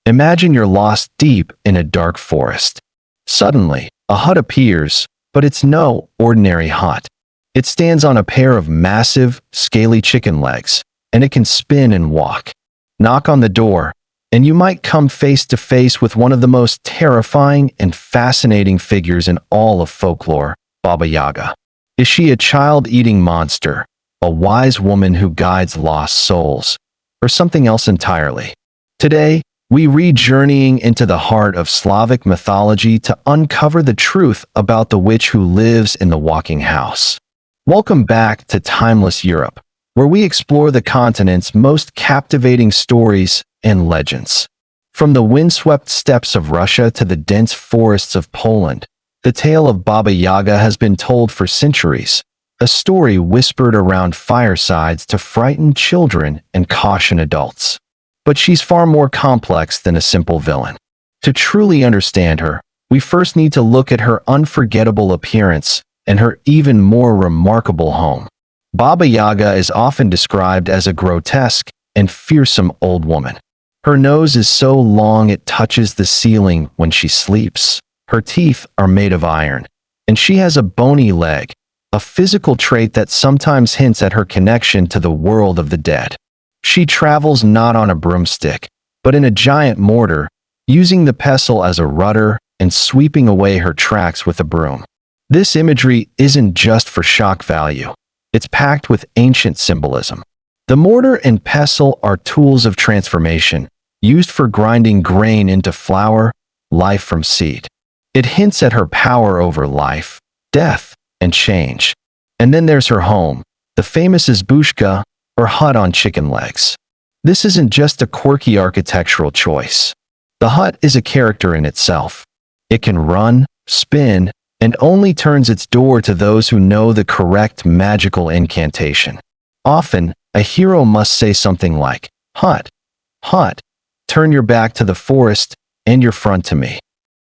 Imagine you're lost deep in a dark forest. Suddenly, a hut appears, but it's no ordinary hut. It stands on a pair of massive, scaly chicken legs, and it can spin and walk. Knock on the door, and you might come face to face with one of the most terrifying and fascinating figures in all of folklore, Baba Yaga. Is she a child-eating monster, a wise woman who guides lost souls, or something else entirely? Today, we re-journeying into the heart of Slavic mythology to uncover the truth about the witch who lives in the walking house. Welcome back to Timeless Europe, where we explore the continent's most captivating stories and legends. From the windswept steppes of Russia to the dense forests of Poland, the tale of Baba Yaga has been told for centuries, a story whispered around firesides to frighten children and caution adults. But she's far more complex than a simple villain. To truly understand her, we first need to look at her unforgettable appearance and her even more remarkable home. Baba Yaga is often described as a grotesque and fearsome old woman. Her nose is so long it touches the ceiling when she sleeps. Her teeth are made of iron, and she has a bony leg, a physical trait that sometimes hints at her connection to the world of the dead. She travels not on a broomstick, but in a giant mortar, using the pestle as a rudder and sweeping away her tracks with a broom. This imagery isn't just for shock value. It's packed with ancient symbolism. The mortar and pestle are tools of transformation, used for grinding grain into flour, life from seed. It hints at her power over life, death, and change. And then there's her home, the famous izbushka, or hut on chicken legs. This isn't just a quirky architectural choice. The hut is a character in itself. It can run, spin, and only turns its door to those who know the correct magical incantation. Often, a hero must say something like, "Hut, hut, turn your back to the forest and your front to me."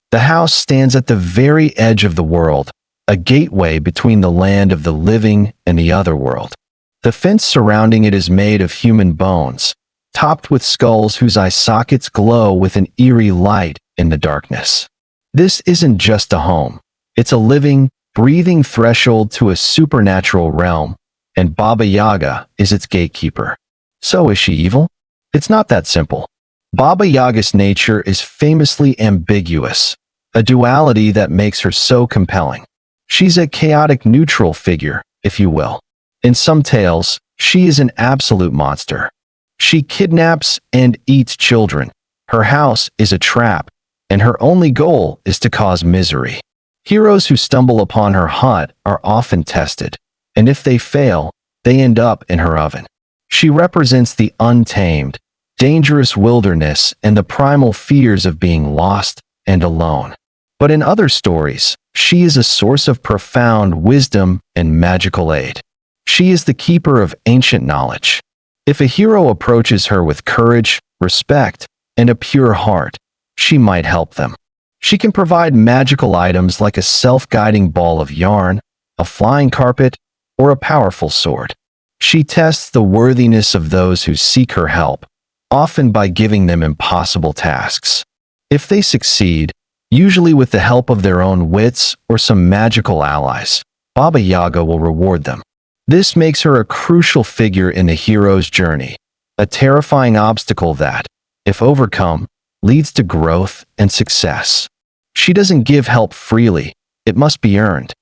The house stands at the very edge of the world, a gateway between the land of the living and the other world. The fence surrounding it is made of human bones, topped with skulls whose eye sockets glow with an eerie light in the darkness. This isn't just a home. It's a living, breathing threshold to a supernatural realm, and Baba Yaga is its gatekeeper. So is she evil? It's not that simple. Baba Yaga's nature is famously ambiguous, a duality that makes her so compelling. She's a chaotic neutral figure, if you will. In some tales, she is an absolute monster. She kidnaps and eats children. Her house is a trap, and her only goal is to cause misery. Heroes who stumble upon her hut are often tested, and if they fail, they end up in her oven. She represents the untamed, dangerous wilderness and the primal fears of being lost and alone. But in other stories, she is a source of profound wisdom and magical aid. She is the keeper of ancient knowledge. If a hero approaches her with courage, respect, and a pure heart, she might help them. She can provide magical items like a self-guiding ball of yarn, a flying carpet, or a powerful sword. She tests the worthiness of those who seek her help, often by giving them impossible tasks. If they succeed, usually with the help of their own wits or some magical allies, Baba Yaga will reward them. This makes her a crucial figure in the hero's journey, a terrifying obstacle that, if overcome, leads to growth and success. She doesn't give help freely, it must be earned.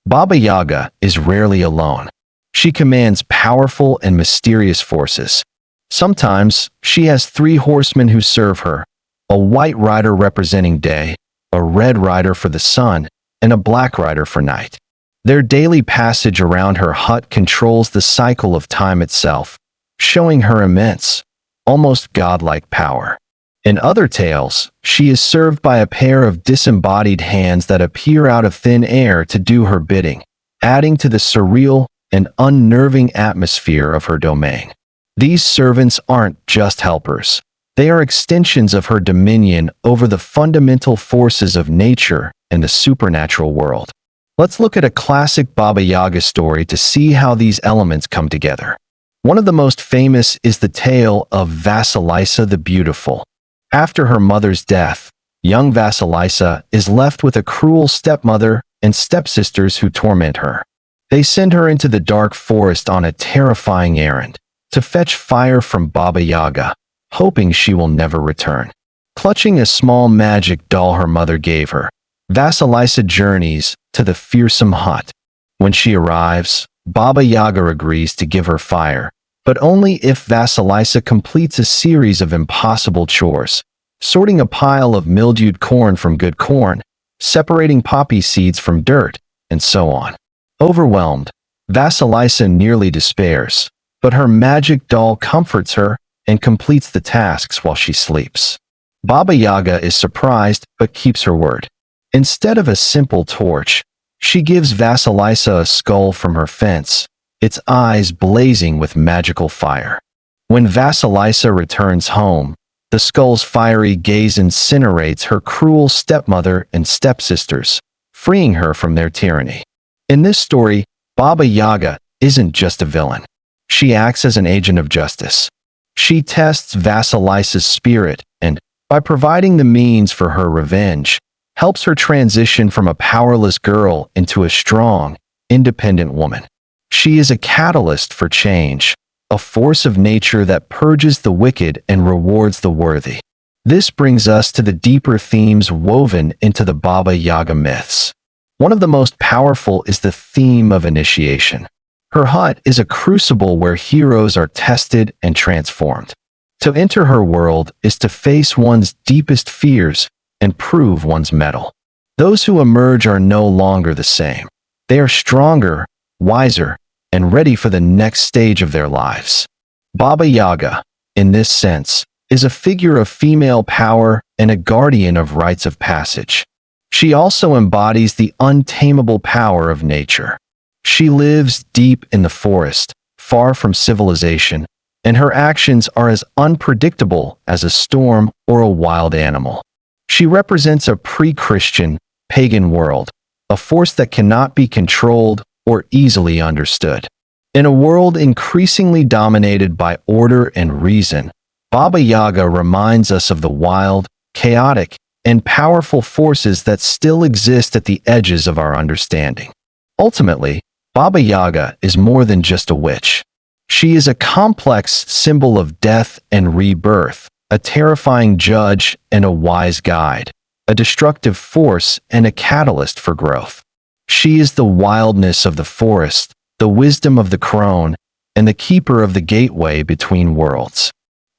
Baba Yaga is rarely alone. She commands powerful and mysterious forces. Sometimes, she has 3 horsemen who serve her, a white rider representing day, a red rider for the sun, and a black rider for night. Their daily passage around her hut controls the cycle of time itself, showing her immense, almost godlike power. In other tales, she is served by a pair of disembodied hands that appear out of thin air to do her bidding, adding to the surreal and unnerving atmosphere of her domain. These servants aren't just helpers. They are extensions of her dominion over the fundamental forces of nature and the supernatural world. Let's look at a classic Baba Yaga story to see how these elements come together. One of the most famous is the tale of Vasilisa the Beautiful. After her mother's death, young Vasilisa is left with a cruel stepmother and stepsisters who torment her. They send her into the dark forest on a terrifying errand to fetch fire from Baba Yaga, hoping she will never return. Clutching a small magic doll her mother gave her, Vasilisa journeys to the fearsome hut. When she arrives, Baba Yaga agrees to give her fire, but only if Vasilisa completes a series of impossible chores, sorting a pile of mildewed corn from good corn, separating poppy seeds from dirt, and so on. Overwhelmed, Vasilisa nearly despairs, but her magic doll comforts her and completes the tasks while she sleeps. Baba Yaga is surprised but keeps her word. Instead of a simple torch, she gives Vasilisa a skull from her fence, its eyes blazing with magical fire. When Vasilisa returns home, the skull's fiery gaze incinerates her cruel stepmother and stepsisters, freeing her from their tyranny. In this story, Baba Yaga isn't just a villain. She acts as an agent of justice. She tests Vasilisa's spirit and, by providing the means for her revenge, helps her transition from a powerless girl into a strong, independent woman. She is a catalyst for change, a force of nature that purges the wicked and rewards the worthy. This brings us to the deeper themes woven into the Baba Yaga myths. One of the most powerful is the theme of initiation. Her hut is a crucible where heroes are tested and transformed. To enter her world is to face one's deepest fears and prove one's mettle. Those who emerge are no longer the same. They are stronger, wiser, and ready for the next stage of their lives. Baba Yaga, in this sense, is a figure of female power and a guardian of rites of passage. She also embodies the untamable power of nature. She lives deep in the forest, far from civilization, and her actions are as unpredictable as a storm or a wild animal. She represents a pre-Christian, pagan world, a force that cannot be controlled or easily understood. In a world increasingly dominated by order and reason, Baba Yaga reminds us of the wild, chaotic, and powerful forces that still exist at the edges of our understanding. Ultimately, Baba Yaga is more than just a witch. She is a complex symbol of death and rebirth, a terrifying judge and a wise guide, a destructive force and a catalyst for growth. She is the wildness of the forest, the wisdom of the crone, and the keeper of the gateway between worlds.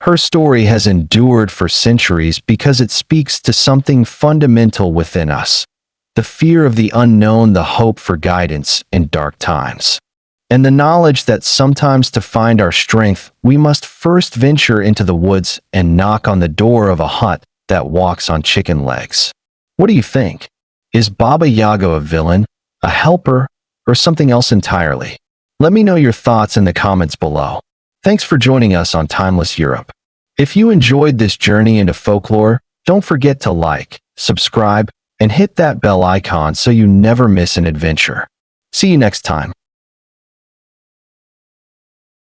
Her story has endured for centuries because it speaks to something fundamental within us: the fear of the unknown, the hope for guidance in dark times, and the knowledge that sometimes to find our strength, we must first venture into the woods and knock on the door of a hut that walks on chicken legs. What do you think? Is Baba Yaga a villain, a helper, or something else entirely? Let me know your thoughts in the comments below. Thanks for joining us on Timeless Europe. If you enjoyed this journey into folklore, don't forget to like, subscribe, and hit that bell icon so you never miss an adventure. See you next time.